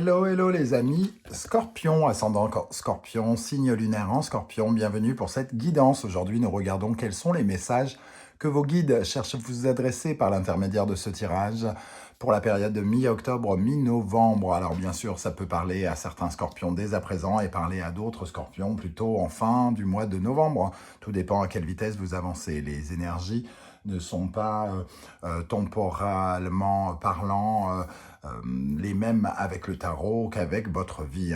Hello, hello les amis, Scorpion, ascendant Scorpion, signe lunaire en Scorpion, bienvenue pour cette guidance. Aujourd'hui, nous regardons quels sont les messages que vos guides cherchent à vous adresser par l'intermédiaire de ce tirage pour la période de mi-octobre, mi-novembre. Alors bien sûr, ça peut parler à certains Scorpions dès à présent et parler à d'autres Scorpions plutôt en fin du mois de novembre. Tout dépend à quelle vitesse vous avancez. Les énergies ne sont pas temporellement parlant les mêmes avec le tarot qu'avec votre vie.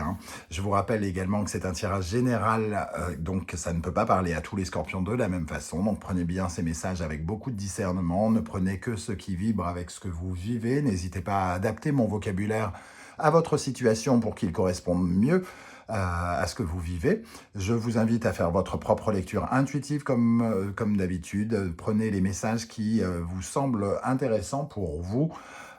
Je vous rappelle également que c'est un tirage général, donc ça ne peut pas parler à tous les scorpions de la même façon. Donc prenez bien ces messages avec beaucoup de discernement. Ne prenez que ce qui vibre avec ce que vous vivez. N'hésitez pas à adapter mon vocabulaire à votre situation pour qu'il corresponde mieux à ce que vous vivez. Je vous invite à faire votre propre lecture intuitive comme d'habitude. Prenez les messages qui vous semblent intéressants pour vous.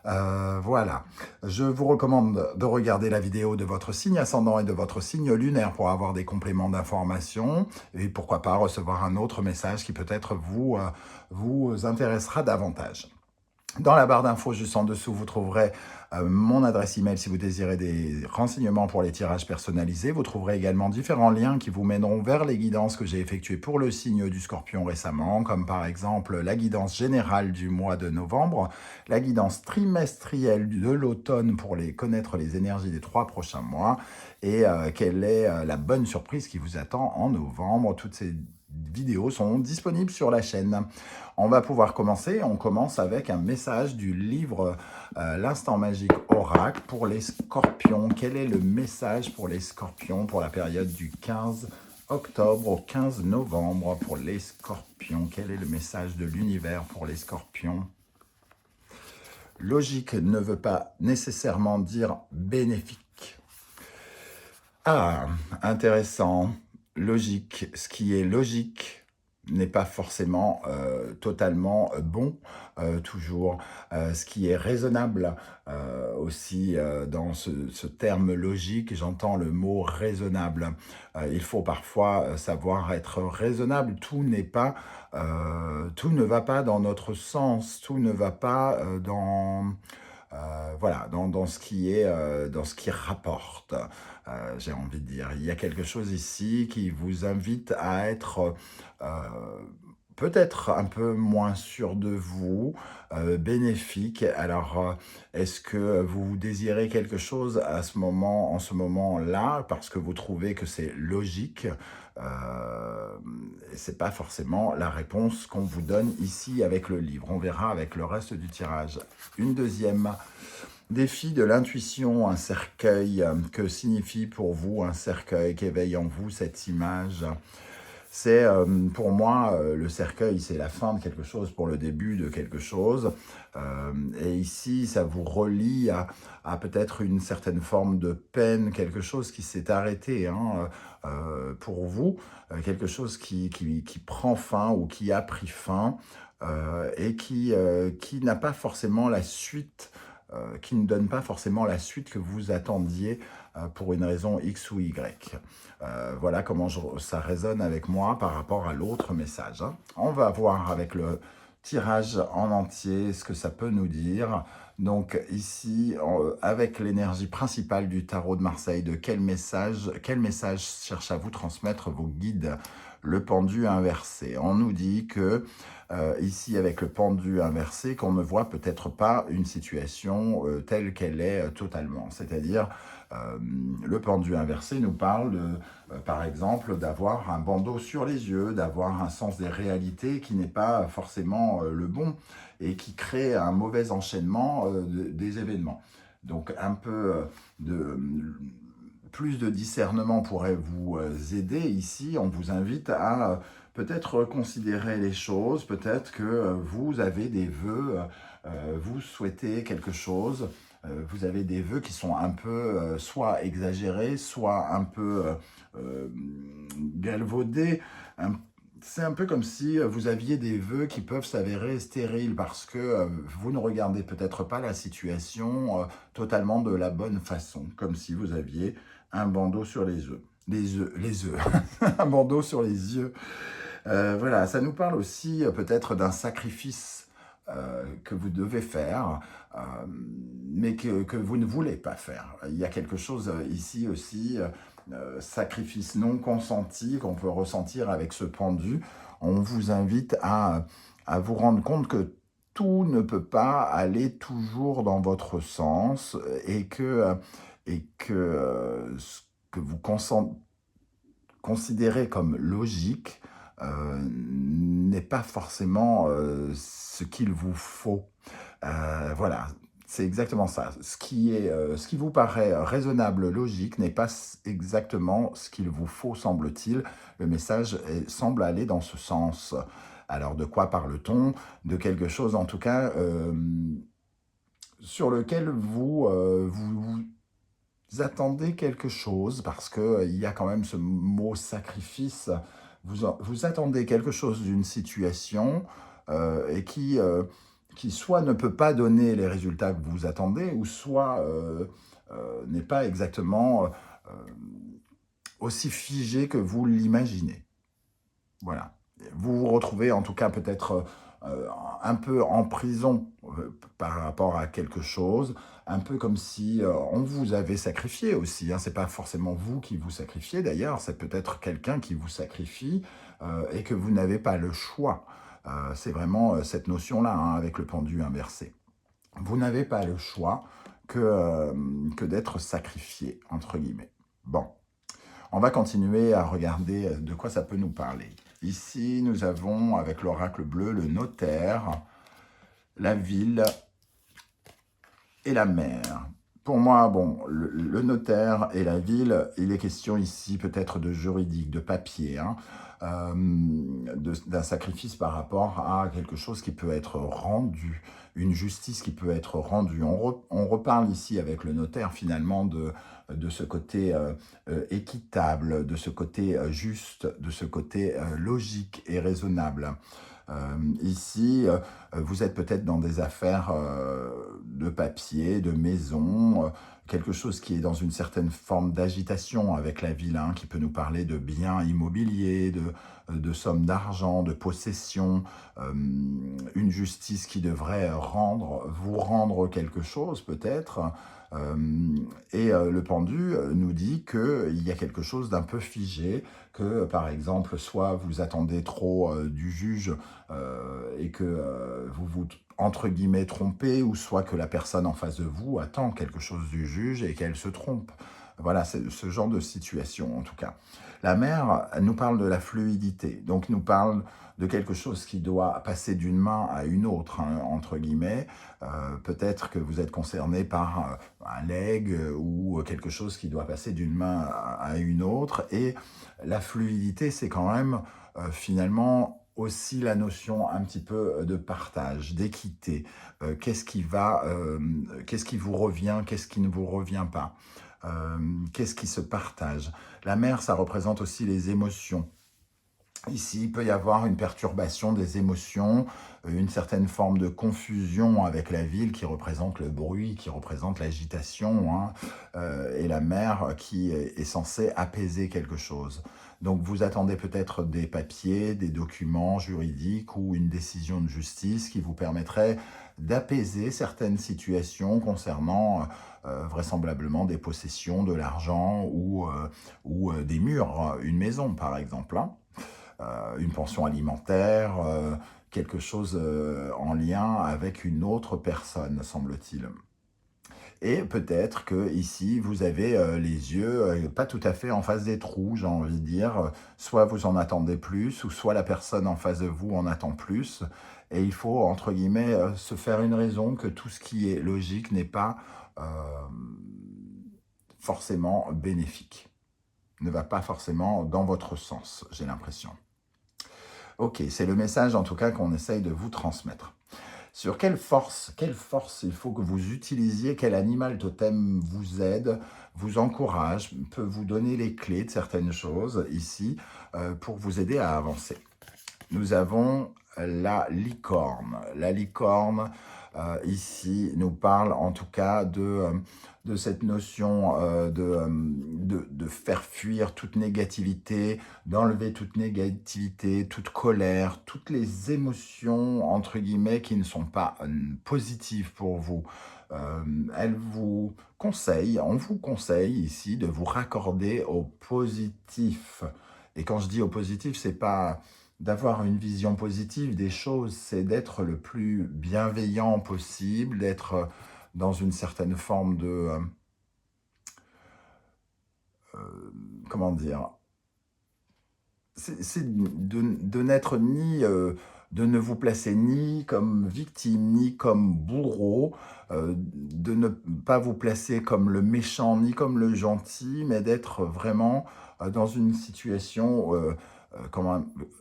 Voilà, je vous recommande de regarder la vidéo de votre signe ascendant et de votre signe lunaire pour avoir des compléments d'information et pourquoi pas recevoir un autre message qui peut-être vous intéressera davantage. Dans la barre d'infos juste en dessous, vous trouverez mon adresse email si vous désirez des renseignements pour les tirages personnalisés. Vous trouverez également différents liens qui vous mèneront vers les guidances que j'ai effectuées pour le signe du Scorpion récemment, comme par exemple la guidance générale du mois de novembre, la guidance trimestrielle de l'automne pour connaître les énergies des 3 prochains mois et quelle est la bonne surprise qui vous attend en novembre. Toutes ces vidéos sont disponibles sur la chaîne. On va pouvoir commencer. On commence avec un message du livre L'Instant Magique Oracle pour les Scorpions. Quel est le message pour les Scorpions pour la période du 15 octobre au 15 novembre pour les Scorpions? Quel est le message de l'univers pour les Scorpions? Logique ne veut pas nécessairement dire bénéfique. Ah, intéressant. Logique, ce qui est logique n'est pas forcément totalement bon, toujours. Ce qui est raisonnable aussi dans ce terme logique, j'entends le mot raisonnable. Il faut parfois savoir être raisonnable. Tout ne va pas dans notre sens, tout ne va pas voilà, dans ce qui rapporte, j'ai envie de dire. Il y a quelque chose ici qui vous invite à être peut-être un peu moins sûr de vous, bénéfique. Alors, est-ce que vous désirez quelque chose en ce moment-là, parce que vous trouvez que c'est logique? C'est pas forcément la réponse qu'on vous donne ici avec le livre. On verra avec le reste du tirage. Une deuxième. Défi de l'intuition, un cercueil. Que signifie pour vous un cercueil? Qu'éveille en vous cette image? C'est pour moi, le cercueil, c'est la fin de quelque chose pour le début de quelque chose. Et ici, ça vous relie à peut-être une certaine forme de peine, quelque chose qui s'est arrêté pour vous, quelque chose qui prend fin ou qui a pris fin et qui n'a pas forcément la suite, qui ne donne pas forcément la suite que vous attendiez pour une raison X ou Y. Voilà comment ça résonne avec moi par rapport à l'autre message. On va voir avec le tirage en entier ce que ça peut nous dire. Donc ici, avec l'énergie principale du tarot de Marseille, de quel message cherche à vous transmettre vos guides? Le pendu inversé. On nous dit que ici, avec le pendu inversé, qu'on ne voit peut-être pas une situation telle qu'elle est totalement. C'est-à-dire, le pendu inversé nous parle, par exemple, d'avoir un bandeau sur les yeux, d'avoir un sens des réalités qui n'est pas forcément le bon et qui crée un mauvais enchaînement des événements. Donc, un peu plus de discernement pourrait vous aider ici. On vous invite à peut-être considérer les choses, peut-être que vous avez des vœux, vous souhaitez quelque chose, vous avez des vœux qui sont un peu soit exagérés, soit un peu galvaudés. C'est un peu comme si vous aviez des vœux qui peuvent s'avérer stériles parce que vous ne regardez peut-être pas la situation totalement de la bonne façon, comme si vous aviez un bandeau sur les œufs. Un bandeau sur les yeux. Voilà, ça nous parle aussi peut-être d'un sacrifice que vous devez faire, euh, mais que vous ne voulez pas faire. Il y a quelque chose ici aussi, sacrifice non consenti qu'on peut ressentir avec ce pendu. On vous invite à vous rendre compte que tout ne peut pas aller toujours dans votre sens et que ce que vous considérez comme logique n'est pas forcément ce qu'il vous faut. Voilà, c'est exactement ça. Ce qui vous paraît raisonnable, logique, n'est pas exactement ce qu'il vous faut, semble-t-il. Le message semble aller dans ce sens. Alors, de quoi parle-t-on? De quelque chose, en tout cas, sur lequel vous attendez quelque chose, parce qu'il y a quand même ce mot sacrifice. Vous attendez quelque chose d'une situation et qui soit ne peut pas donner les résultats que vous attendez, ou soit n'est pas exactement aussi figé que vous l'imaginez. Voilà. Vous vous retrouvez en tout cas peut-être un peu en prison par rapport à quelque chose, un peu comme si on vous avait sacrifié aussi. Hein. Ce n'est pas forcément vous qui vous sacrifiez d'ailleurs, c'est peut-être quelqu'un qui vous sacrifie et que vous n'avez pas le choix. C'est vraiment cette notion-là, hein, avec le pendu inversé. Vous n'avez pas le choix que d'être sacrifié, entre guillemets. Bon, on va continuer à regarder de quoi ça peut nous parler. Ici, nous avons, avec l'oracle bleu, le notaire, la ville et la mer. Pour moi, bon, le notaire et la ville, il est question ici peut-être de juridique, de papier, hein, d'un sacrifice par rapport à quelque chose qui peut être rendu, une justice qui peut être rendue. On reparle ici avec le notaire finalement de ce côté équitable, de ce côté juste, de ce côté logique et raisonnable. Ici, vous êtes peut-être dans des affaires de papier, de maison, quelque chose qui est dans une certaine forme d'agitation avec la ville, hein, qui peut nous parler de biens immobiliers, de sommes d'argent, de possession, une justice qui devrait vous rendre quelque chose peut-être. Le pendu nous dit qu'il y a quelque chose d'un peu figé, que par exemple, soit vous attendez trop du juge et que vous vous, entre guillemets, trompez, ou soit que la personne en face de vous attend quelque chose du juge et qu'elle se trompe. Voilà, c'est ce genre de situation en tout cas. La mer nous parle de la fluidité, donc nous parle de quelque chose qui doit passer d'une main à une autre, hein, entre guillemets. Peut-être que vous êtes concerné par un legs ou quelque chose qui doit passer d'une main à une autre. Et la fluidité, c'est quand même finalement aussi la notion un petit peu de partage, d'équité. Qu'est-ce qui vous revient, qu'est-ce qui ne vous revient pas, qu'est-ce qui se partage. La mer, ça représente aussi les émotions. Ici, il peut y avoir une perturbation des émotions, une certaine forme de confusion avec la ville qui représente le bruit, qui représente l'agitation, hein, et la mer qui est censée apaiser quelque chose. Donc vous attendez peut-être des papiers, des documents juridiques ou une décision de justice qui vous permettrait d'apaiser certaines situations concernant vraisemblablement des possessions, de l'argent ou des murs, une maison par exemple, hein. Une pension alimentaire, quelque chose en lien avec une autre personne, semble-t-il. Et peut-être que ici vous avez les yeux pas tout à fait en face des trous, j'ai envie de dire. Soit vous en attendez plus, ou soit la personne en face de vous en attend plus. Et il faut, entre guillemets, se faire une raison que tout ce qui est logique n'est pas forcément bénéfique. Ne va pas forcément dans votre sens, j'ai l'impression. Ok, c'est le message en tout cas qu'on essaye de vous transmettre. Sur quelle force il faut que vous utilisiez, quel animal totem vous aide, vous encourage, peut vous donner les clés de certaines choses ici pour vous aider à avancer. Nous avons la licorne. La licorne, ici nous parle en tout cas de cette notion de faire fuir toute négativité, d'enlever toute négativité, toute colère, toutes les émotions, entre guillemets, qui ne sont pas positives pour vous. Elle vous conseille, on vous conseille ici de vous raccorder au positif. Et quand je dis au positif, c'est pas d'avoir une vision positive des choses, c'est d'être le plus bienveillant possible, d'être dans une certaine forme de... comment dire, c'est de n'être ni, de ne vous placer ni comme victime, ni comme bourreau, de ne pas vous placer comme le méchant, ni comme le gentil, mais d'être vraiment dans une situation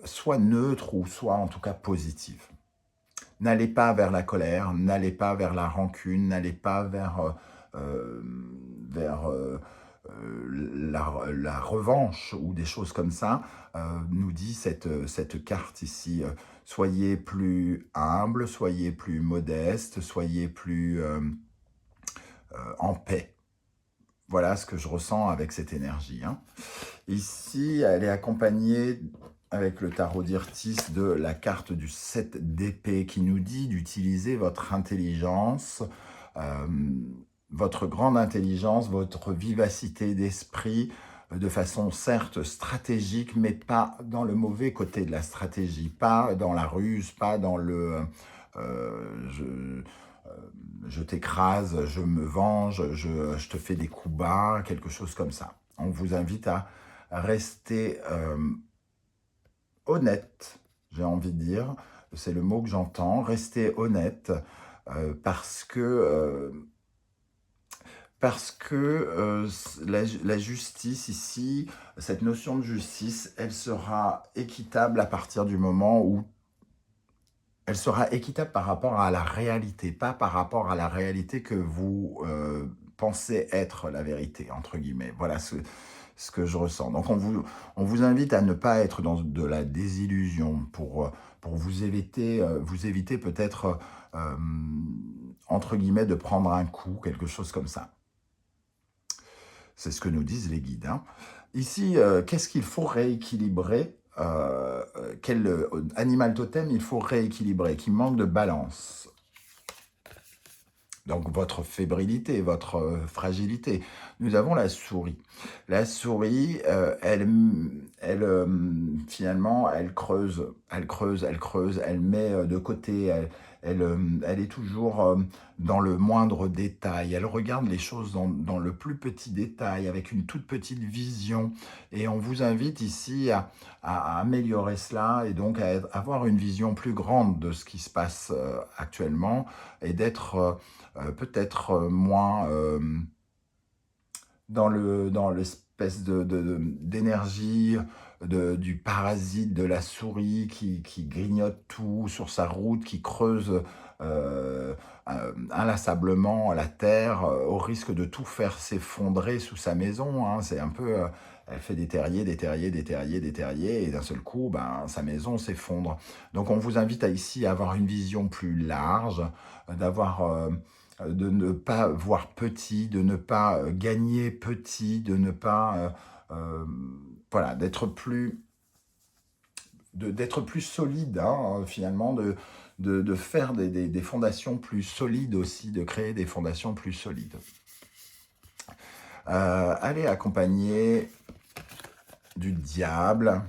soit neutre ou soit en tout cas positive. N'allez pas vers la colère, n'allez pas vers la rancune, n'allez pas euh, vers la revanche ou des choses comme ça, nous dit cette carte ici. Soyez plus humble, soyez plus modeste, soyez plus en paix. Voilà ce que je ressens avec cette énergie. Hein. Ici, elle est accompagnée avec le tarot d'Irtis de la carte du 7 d'épée qui nous dit d'utiliser votre intelligence, votre grande intelligence, votre vivacité d'esprit de façon certes stratégique, mais pas dans le mauvais côté de la stratégie, pas dans la ruse, pas dans le je t'écrase, je me venge, je te fais des coups bas, quelque chose comme ça. On vous invite à rester honnête, j'ai envie de dire, c'est le mot que j'entends, rester honnête, parce que la justice ici, cette notion de justice, elle sera équitable à partir du moment où elle sera équitable par rapport à la réalité, pas par rapport à la réalité que vous pensez être la vérité, entre guillemets. Voilà ce que je ressens. Donc on vous invite à ne pas être dans de la désillusion pour vous éviter peut-être, entre guillemets, de prendre un coup, quelque chose comme ça. C'est ce que nous disent les guides. Hein. Ici, qu'est-ce qu'il faut rééquilibrer quel animal totem il faut rééquilibrer, qui manque de balance. Donc votre fébrilité, votre fragilité. Nous avons la souris. La souris, finalement, elle creuse, elle met de côté, elle est toujours dans le moindre détail. Elle regarde les choses dans le plus petit détail, avec une toute petite vision. Et on vous invite ici à améliorer cela et donc à avoir une vision plus grande de ce qui se passe actuellement et d'être peut-être moins dans l'espèce d'énergie du parasite de la souris qui grignote tout sur sa route, qui creuse inlassablement la terre au risque de tout faire s'effondrer sous sa maison. Hein. C'est un peu... elle fait des terriers, des terriers, des terriers, des terriers, et d'un seul coup, sa maison s'effondre. Donc on vous invite ici à avoir une vision plus large, de ne pas voir petit, de ne pas gagner petit, de ne pas... voilà, d'être plus solide, hein, finalement, de faire des fondations plus solides aussi, de créer des fondations plus solides. Allez accompagner du diable.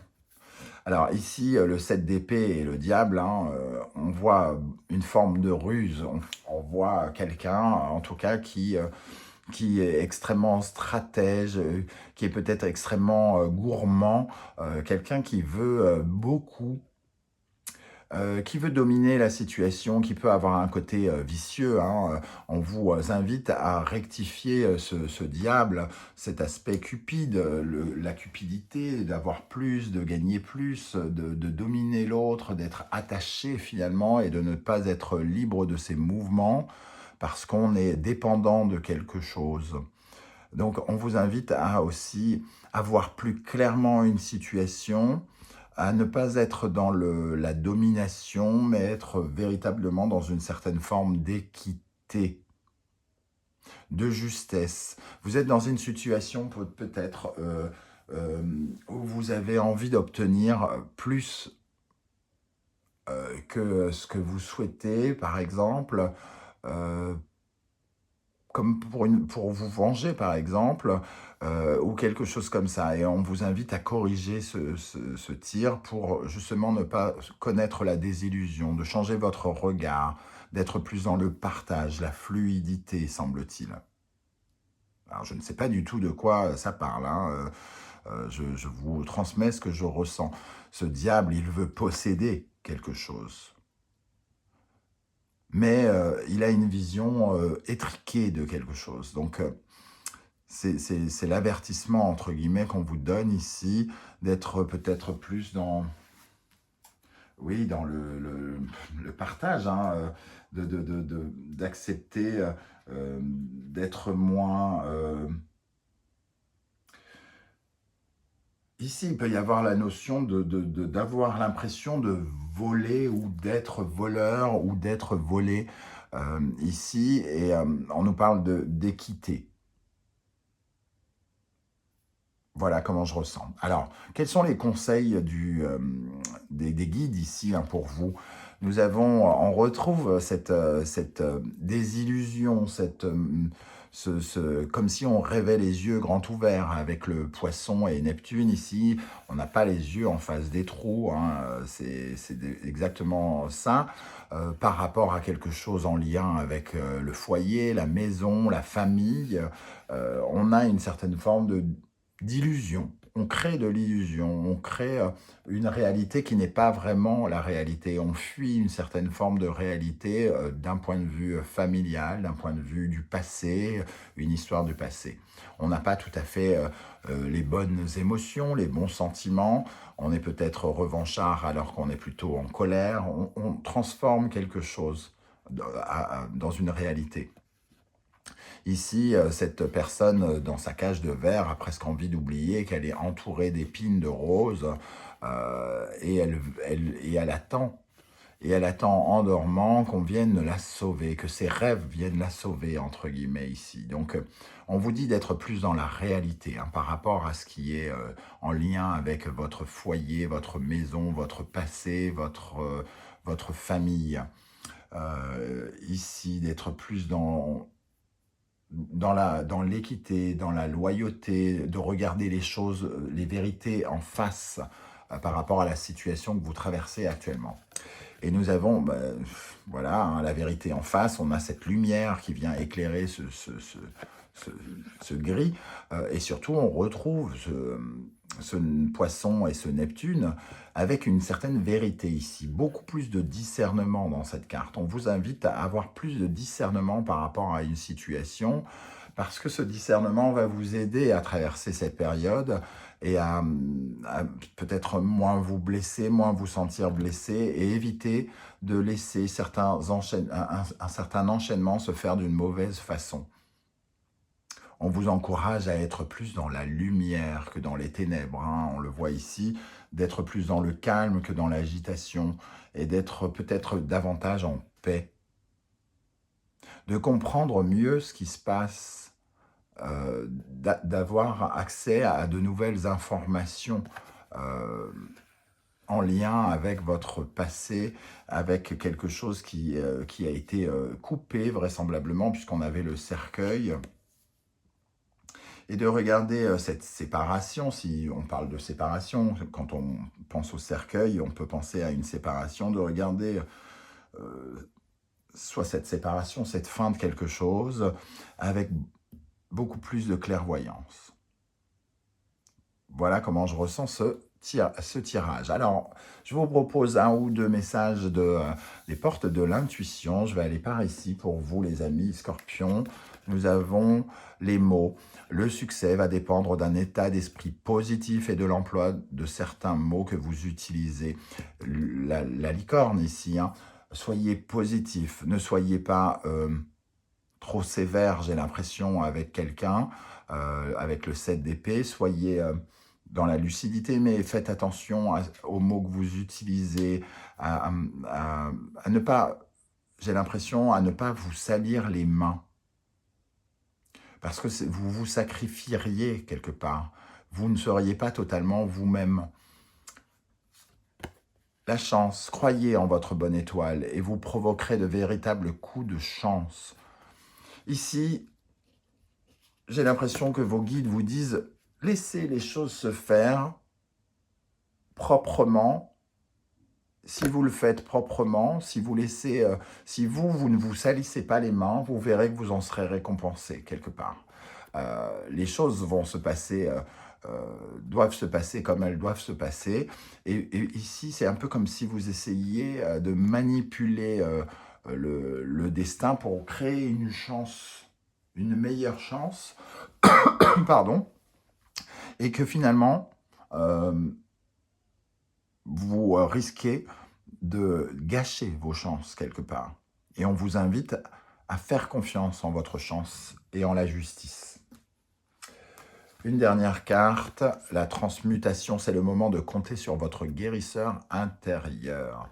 Alors ici, le 7 d'épée et le diable, hein, on voit une forme de ruse, on voit quelqu'un, en tout cas, qui est extrêmement stratège, qui est peut-être extrêmement gourmand, quelqu'un qui veut beaucoup, qui veut dominer la situation, qui peut avoir un côté vicieux. Hein. On vous invite à rectifier ce diable, cet aspect cupide, la cupidité, d'avoir plus, de gagner plus, de dominer l'autre, d'être attaché finalement et de ne pas être libre de ses mouvements parce qu'on est dépendant de quelque chose. Donc on vous invite à aussi avoir plus clairement une situation, à ne pas être dans la domination, mais être véritablement dans une certaine forme d'équité, de justesse. Vous êtes dans une situation peut-être euh, où vous avez envie d'obtenir plus que ce que vous souhaitez, par exemple, euh, comme pour vous venger, par exemple, ou quelque chose comme ça. Et on vous invite à corriger ce tir pour justement ne pas connaître la désillusion, de changer votre regard, d'être plus dans le partage, la fluidité, semble-t-il. Alors, je ne sais pas du tout de quoi ça parle, hein. Je vous transmets ce que je ressens. Ce diable, il veut posséder quelque chose. Mais il a une vision étriquée de quelque chose. Donc, c'est l'avertissement, entre guillemets, qu'on vous donne ici, d'être peut-être plus dans, oui, dans le partage, hein, d'accepter, d'être moins... Ici, il peut y avoir la notion d'avoir l'impression de voler ou d'être voleur ou d'être volé ici, et on nous parle d'équité. Voilà comment je ressens. Alors, quels sont les conseils des guides ici, hein, pour vous? On retrouve cette désillusion, comme si on rêvait les yeux grands ouverts avec le poisson et Neptune ici. On n'a pas les yeux en face des trous, hein, exactement ça, par rapport à quelque chose en lien avec le foyer, la maison, la famille. On a une certaine forme d'illusion. On crée de l'illusion, on crée une réalité qui n'est pas vraiment la réalité. On fuit une certaine forme de réalité d'un point de vue familial, d'un point de vue du passé, une histoire du passé. On n'a pas tout à fait les bonnes émotions, les bons sentiments. On est peut-être revanchard alors qu'on est plutôt en colère. On transforme quelque chose dans une réalité. Ici, cette personne, dans sa cage de verre, a presque envie d'oublier qu'elle est entourée d'épines de roses, et elle attend. Et elle attend en dormant qu'on vienne la sauver, que ses rêves viennent la sauver, entre guillemets, ici. Donc, on vous dit d'être plus dans la réalité, hein, par rapport à ce qui est en lien avec votre foyer, votre maison, votre passé, votre famille. Ici, d'être plus dans l'équité, dans la loyauté, de regarder les choses, les vérités en face par rapport à la situation que vous traversez actuellement. Et nous avons, voilà, hein, la vérité en face. On a cette lumière qui vient éclairer ce gris. Et surtout, on retrouve ce poisson et ce Neptune avec une certaine vérité ici. Beaucoup plus de discernement dans cette carte. On vous invite à avoir plus de discernement par rapport à une situation, parce que ce discernement va vous aider à traverser cette période et à peut-être moins vous blesser, moins vous sentir blessé, et éviter de laisser un certain enchaînement se faire d'une mauvaise façon. On vous encourage à être plus dans la lumière que dans les ténèbres, hein. On le voit ici, d'être plus dans le calme que dans l'agitation, et d'être peut-être davantage en paix. De comprendre mieux ce qui se passe, d'avoir accès à de nouvelles informations en lien avec votre passé, avec quelque chose qui a été coupé vraisemblablement, puisqu'on avait le cercueil. Et de regarder cette séparation, si on parle de séparation, quand on pense au cercueil, on peut penser à une séparation, de regarder soit cette séparation, cette fin de quelque chose, avec beaucoup plus de clairvoyance. Voilà comment je ressens ce tirage. Alors, je vous propose un ou deux messages des portes de l'intuition. Je vais aller par ici pour vous, les amis Scorpions. Nous avons les mots. Le succès va dépendre d'un état d'esprit positif et de l'emploi de certains mots que vous utilisez. La licorne ici, hein. Soyez positif, ne soyez pas trop sévère, j'ai l'impression, avec quelqu'un, avec le 7 d'épée. Soyez dans la lucidité, mais faites attention aux mots que vous utilisez, à ne pas, j'ai l'impression, à ne pas vous salir les mains. Parce que vous vous sacrifieriez quelque part. Vous ne seriez pas totalement vous-même. La chance, croyez en votre bonne étoile et vous provoquerez de véritables coups de chance. Ici, j'ai l'impression que vos guides vous disent « Laissez les choses se faire proprement. Si vous le faites proprement, si vous laissez, si vous ne vous salissez pas les mains, vous verrez que vous en serez récompensé quelque part. Les choses vont se passer, doivent se passer comme elles doivent se passer. Et ici, c'est un peu comme si vous essayiez de manipuler le destin pour créer une chance, une meilleure chance, pardon, et que finalement, vous risquez de gâcher vos chances quelque part. Et on vous invite à faire confiance en votre chance et en la justice. Une dernière carte, la transmutation, c'est le moment de compter sur votre guérisseur intérieur.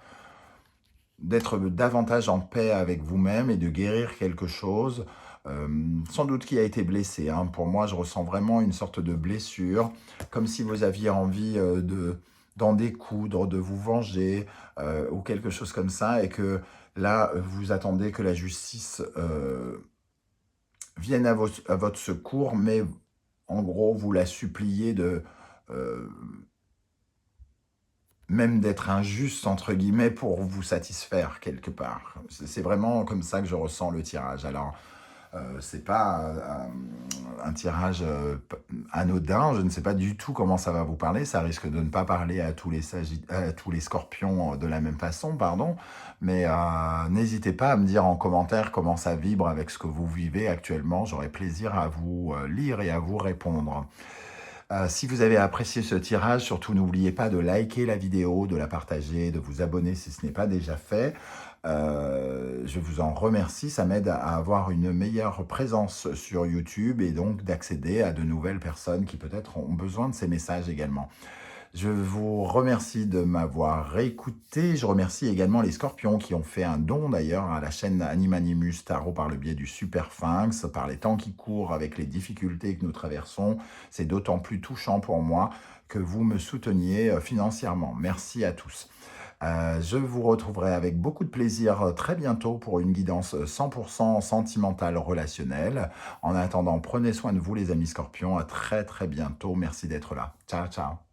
D'être davantage en paix avec vous-même et de guérir quelque chose, sans doute qui a été blessé. Hein. Pour moi, je ressens vraiment une sorte de blessure, comme si vous aviez envie d'en découdre, de vous venger, ou quelque chose comme ça, et que là, vous attendez que la justice vienne à votre secours, mais en gros, vous la suppliez de même d'être injuste, entre guillemets, pour vous satisfaire quelque part. C'est vraiment comme ça que je ressens le tirage. Alors, c'est pas un tirage anodin, je ne sais pas du tout comment ça va vous parler, ça risque de ne pas parler à tous les scorpions de la même façon, pardon, mais n'hésitez pas à me dire en commentaire comment ça vibre avec ce que vous vivez actuellement, j'aurai plaisir à vous lire et à vous répondre. Si vous avez apprécié ce tirage, surtout n'oubliez pas de liker la vidéo, de la partager, de vous abonner si ce n'est pas déjà fait. Je vous en remercie, ça m'aide à avoir une meilleure présence sur YouTube et donc d'accéder à de nouvelles personnes qui peut-être ont besoin de ces messages également. Je vous remercie de m'avoir réécouté. Je remercie également les scorpions qui ont fait un don d'ailleurs à la chaîne Animanimus Tarot par le biais du Super Sphinx, par les temps qui courent avec les difficultés que nous traversons. C'est d'autant plus touchant pour moi que vous me souteniez financièrement. Merci à tous. Je vous retrouverai avec beaucoup de plaisir très bientôt pour une guidance 100% sentimentale relationnelle. En attendant, prenez soin de vous les amis scorpions. À très bientôt. Merci d'être là. Ciao, ciao.